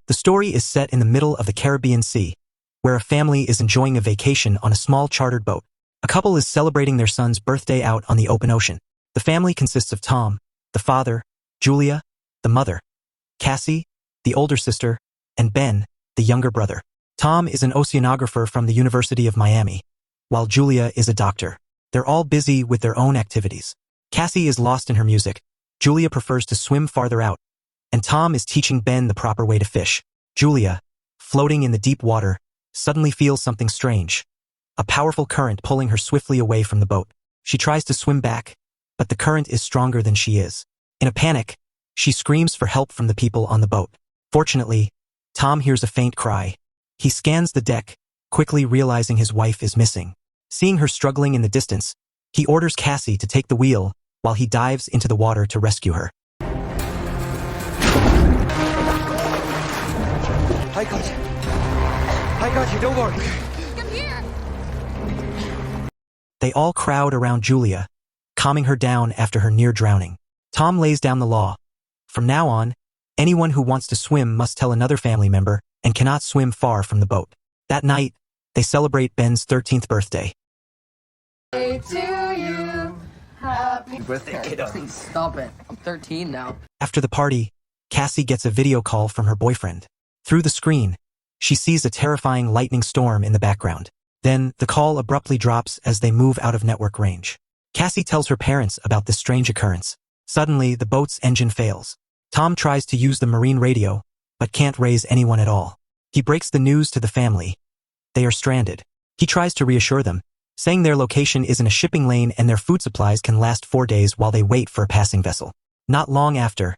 The story is set in the middle of the Caribbean Sea, where a family is enjoying a vacation on a small chartered boat. A couple is celebrating their son's birthday out on the open ocean. The family consists of Tom, the father, Julia, the mother, Cassie, the older sister, and Ben, the younger brother. Tom is an oceanographer from the University of Miami, while Julia is a doctor. They're all busy with their own activities. Cassie is lost in her music, Julia prefers to swim farther out, and Tom is teaching Ben the proper way to fish. Julia, floating in the deep water, suddenly feels something strange. A powerful current pulling her swiftly away from the boat. She tries to swim back, but the current is stronger than she is. In a panic, she screams for help from the people on the boat. Fortunately, Tom hears a faint cry. He scans the deck, quickly realizing his wife is missing. Seeing her struggling in the distance, he orders Cassie to take the wheel while he dives into the water to rescue her. I got you, don't worry. Come here. They all crowd around Julia, calming her down after her near drowning. Tom lays down the law. From now on, anyone who wants to swim must tell another family member and cannot swim far from the boat. That night, they celebrate Ben's 13th birthday. Hey to you. Happy Birthday, kiddo. Please stop it. I'm 13 now. After the party, Cassie gets a video call from her boyfriend. Through the screen, she sees a terrifying lightning storm in the background. Then, the call abruptly drops as they move out of network range. Cassie tells her parents about this strange occurrence. Suddenly, the boat's engine fails. Tom tries to use the marine radio, but can't raise anyone at all. He breaks the news to the family. They are stranded. He tries to reassure them, saying their location is in a shipping lane and their food supplies can last 4 days while they wait for a passing vessel. Not long after,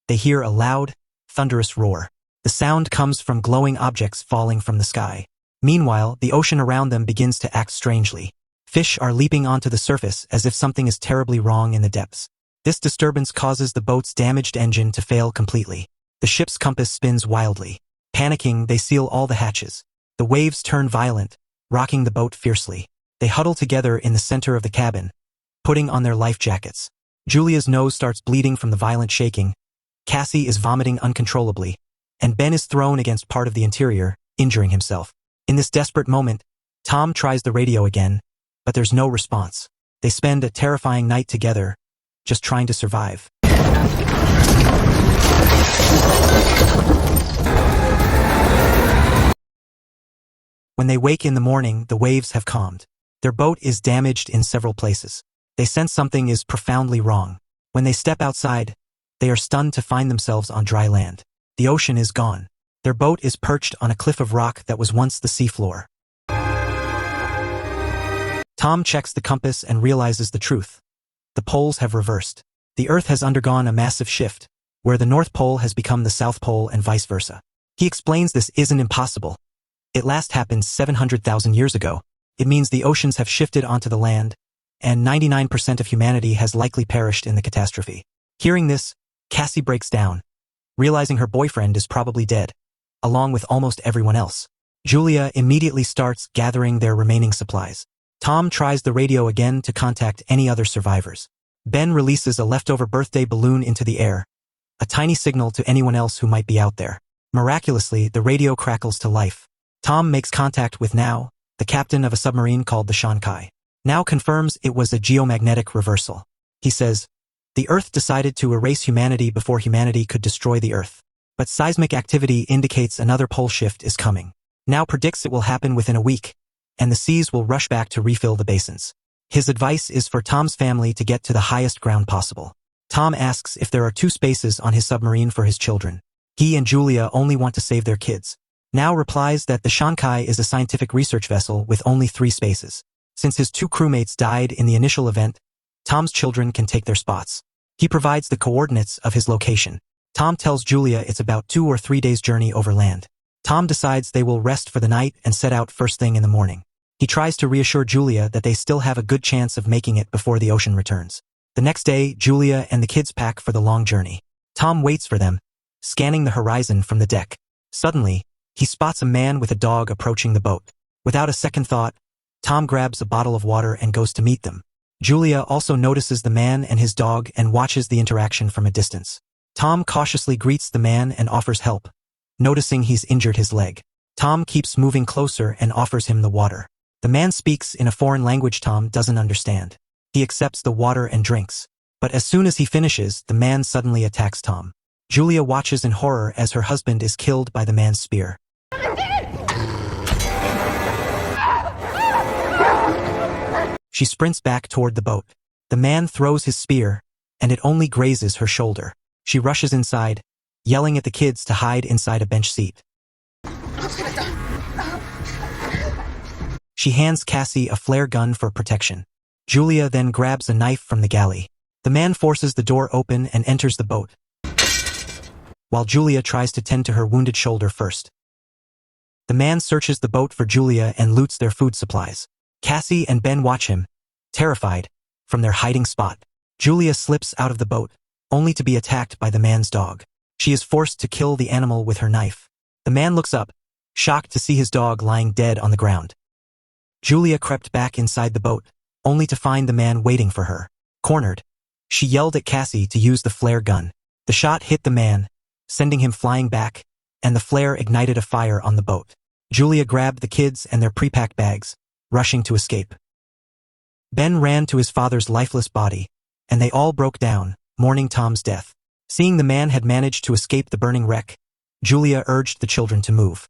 they hear a loud, thunderous roar. The sound comes from glowing objects falling from the sky. Meanwhile, the ocean around them begins to act strangely. Fish are leaping onto the surface as if something is terribly wrong in the depths. This disturbance causes the boat's damaged engine to fail completely. The ship's compass spins wildly. Panicking, they seal all the hatches. The waves turn violent, rocking the boat fiercely. They huddle together in the center of the cabin, putting on their life jackets. Julia's nose starts bleeding from the violent shaking. Cassie is vomiting uncontrollably, and Ben is thrown against part of the interior, injuring himself. In this desperate moment, Tom tries the radio again, but there's no response. They spend a terrifying night together, just trying to survive. When they wake in the morning, the waves have calmed. Their boat is damaged in several places. They sense something is profoundly wrong. When they step outside, they are stunned to find themselves on dry land. The ocean is gone. Their boat is perched on a cliff of rock that was once the seafloor. Tom checks the compass and realizes the truth. The poles have reversed. The Earth has undergone a massive shift, where the North Pole has become the South Pole and vice versa. He explains this isn't impossible. It last happened 700,000 years ago. It means the oceans have shifted onto the land, and 99% of humanity has likely perished in the catastrophe. Hearing this, Cassie breaks down, realizing her boyfriend is probably dead, along with almost everyone else. Julia immediately starts gathering their remaining supplies. Tom tries the radio again to contact any other survivors. Ben releases a leftover birthday balloon into the air, a tiny signal to anyone else who might be out there. Miraculously, the radio crackles to life. Tom makes contact with Now, the captain of a submarine called the Shankai. Now confirms it was a geomagnetic reversal. He says, "The Earth decided to erase humanity before humanity could destroy the Earth. But seismic activity indicates another pole shift is coming. Now predicts it will happen within a week, and the seas will rush back to refill the basins." His advice is for Tom's family to get to the highest ground possible. Tom asks if there are 2 spaces on his submarine for his children. He and Julia only want to save their kids. Now replies that the Shankai is a scientific research vessel with only 3 spaces. Since his 2 crewmates died in the initial event, Tom's children can take their spots. He provides the coordinates of his location. Tom tells Julia it's about 2 or 3 days' journey over land. Tom decides they will rest for the night and set out first thing in the morning. He tries to reassure Julia that they still have a good chance of making it before the ocean returns. The next day, Julia and the kids pack for the long journey. Tom waits for them, scanning the horizon from the deck. Suddenly, he spots a man with a dog approaching the boat. Without a second thought, Tom grabs a bottle of water and goes to meet them. Julia also notices the man and his dog and watches the interaction from a distance. Tom cautiously greets the man and offers help, noticing he's injured his leg. Tom keeps moving closer and offers him the water. The man speaks in a foreign language Tom doesn't understand. He accepts the water and drinks. But as soon as he finishes, the man suddenly attacks Tom. Julia watches in horror as her husband is killed by the man's spear. She sprints back toward the boat. The man throws his spear, and it only grazes her shoulder. She rushes inside, yelling at the kids to hide inside a bench seat. She hands Cassie a flare gun for protection. Julia then grabs a knife from the galley. The man forces the door open and enters the boat, while Julia tries to tend to her wounded shoulder first. The man searches the boat for Julia and loots their food supplies. Cassie and Ben watch him, terrified, from their hiding spot. Julia slips out of the boat, only to be attacked by the man's dog. She is forced to kill the animal with her knife. The man looks up, shocked to see his dog lying dead on the ground. Julia crept back inside the boat, only to find the man waiting for her. Cornered, she yelled at Cassie to use the flare gun. The shot hit the man, sending him flying back, and the flare ignited a fire on the boat. Julia grabbed the kids and their pre-packed bags, rushing to escape. Ben ran to his father's lifeless body, and they all broke down, mourning Tom's death. Seeing the man had managed to escape the burning wreck, Julia urged the children to move.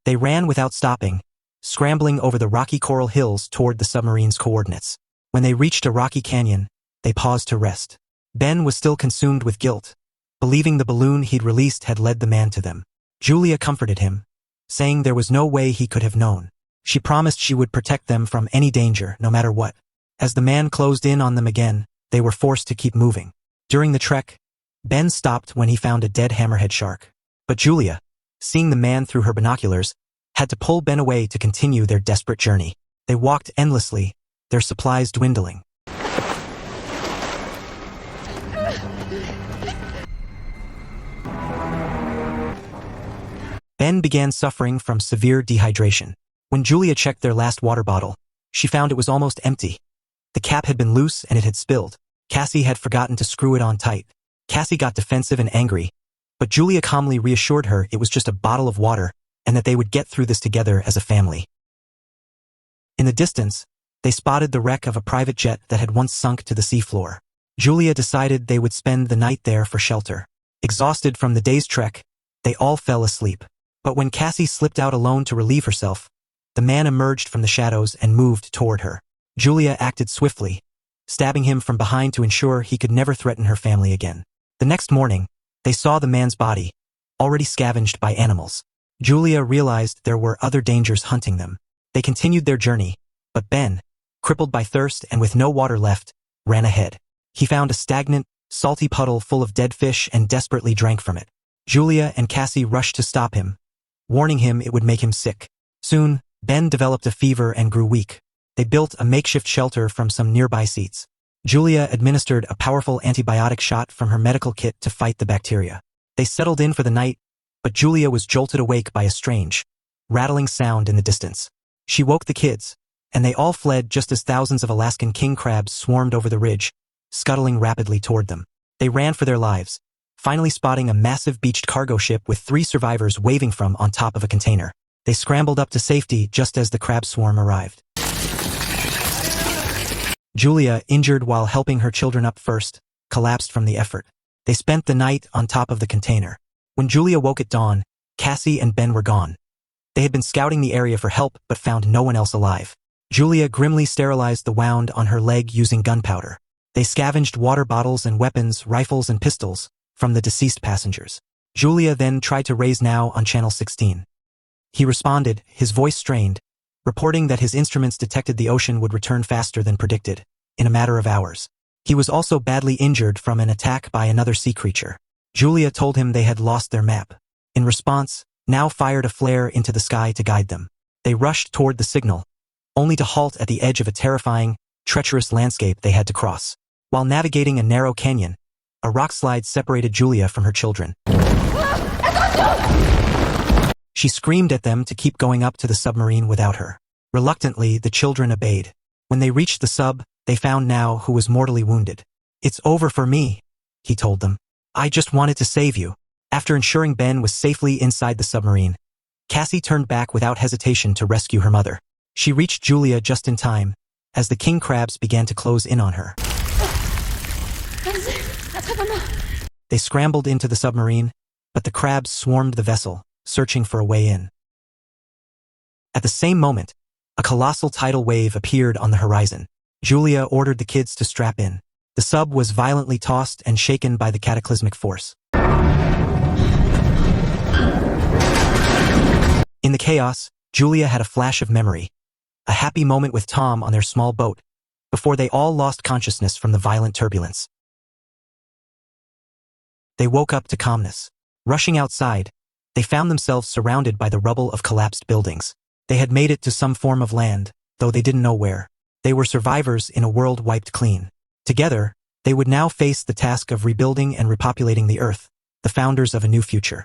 They ran without stopping, scrambling over the rocky coral hills toward the submarine's coordinates. When they reached a rocky canyon, they paused to rest. Ben was still consumed with guilt, believing the balloon he'd released had led the man to them. Julia comforted him, saying there was no way he could have known. She promised she would protect them from any danger, no matter what. As the man closed in on them again, they were forced to keep moving. During the trek, Ben stopped when he found a dead hammerhead shark. But Julia, seeing the man through her binoculars, had to pull Ben away to continue their desperate journey. They walked endlessly, their supplies dwindling. Ben began suffering from severe dehydration. When Julia checked their last water bottle, she found it was almost empty. The cap had been loose and it had spilled. Cassie had forgotten to screw it on tight. Cassie got defensive and angry, but Julia calmly reassured her it was just a bottle of water and that they would get through this together as a family. In the distance, they spotted the wreck of a private jet that had once sunk to the seafloor. Julia decided they would spend the night there for shelter. Exhausted from the day's trek, they all fell asleep. But when Cassie slipped out alone to relieve herself, the man emerged from the shadows and moved toward her. Julia acted swiftly, stabbing him from behind to ensure he could never threaten her family again. The next morning, they saw the man's body, already scavenged by animals. Julia realized there were other dangers hunting them. They continued their journey, but Ben, crippled by thirst and with no water left, ran ahead. He found a stagnant, salty puddle full of dead fish and desperately drank from it. Julia and Cassie rushed to stop him, warning him it would make him sick. Soon, Ben developed a fever and grew weak. They built a makeshift shelter from some nearby seats. Julia administered a powerful antibiotic shot from her medical kit to fight the bacteria. They settled in for the night, but Julia was jolted awake by a strange, rattling sound in the distance. She woke the kids, and they all fled just as thousands of Alaskan king crabs swarmed over the ridge, scuttling rapidly toward them. They ran for their lives, finally spotting a massive beached cargo ship with 3 survivors waving from on top of a container. They scrambled up to safety just as the crab swarm arrived. Julia, injured while helping her children up first, collapsed from the effort. They spent the night on top of the container. When Julia woke at dawn, Cassie and Ben were gone. They had been scouting the area for help but found no one else alive. Julia grimly sterilized the wound on her leg using gunpowder. They scavenged water bottles and weapons, rifles and pistols, from the deceased passengers. Julia then tried to raise Now on Channel 16. He responded, his voice strained, reporting that his instruments detected the ocean would return faster than predicted, in a matter of hours. He was also badly injured from an attack by another sea creature. Julia told him they had lost their map. In response, Now fired a flare into the sky to guide them. They rushed toward the signal, only to halt at the edge of a terrifying, treacherous landscape they had to cross. While navigating a narrow canyon, a rock slide separated Julia from her children. She screamed at them to keep going up to the submarine without her. Reluctantly, the children obeyed. When they reached the sub, they found Now, who was mortally wounded. "It's over for me," he told them. "I just wanted to save you." After ensuring Ben was safely inside the submarine, Cassie turned back without hesitation to rescue her mother. She reached Julia just in time, as the king crabs began to close in on her. They scrambled into the submarine, but the crabs swarmed the vessel, searching for a way in. At the same moment, a colossal tidal wave appeared on the horizon. Julia ordered the kids to strap in. The sub was violently tossed and shaken by the cataclysmic force. In the chaos, Julia had a flash of memory, a happy moment with Tom on their small boat, before they all lost consciousness from the violent turbulence. They woke up to calmness. Rushing outside, they found themselves surrounded by the rubble of collapsed buildings. They had made it to some form of land, though they didn't know where. They were survivors in a world wiped clean. Together, they would now face the task of rebuilding and repopulating the Earth, the founders of a new future.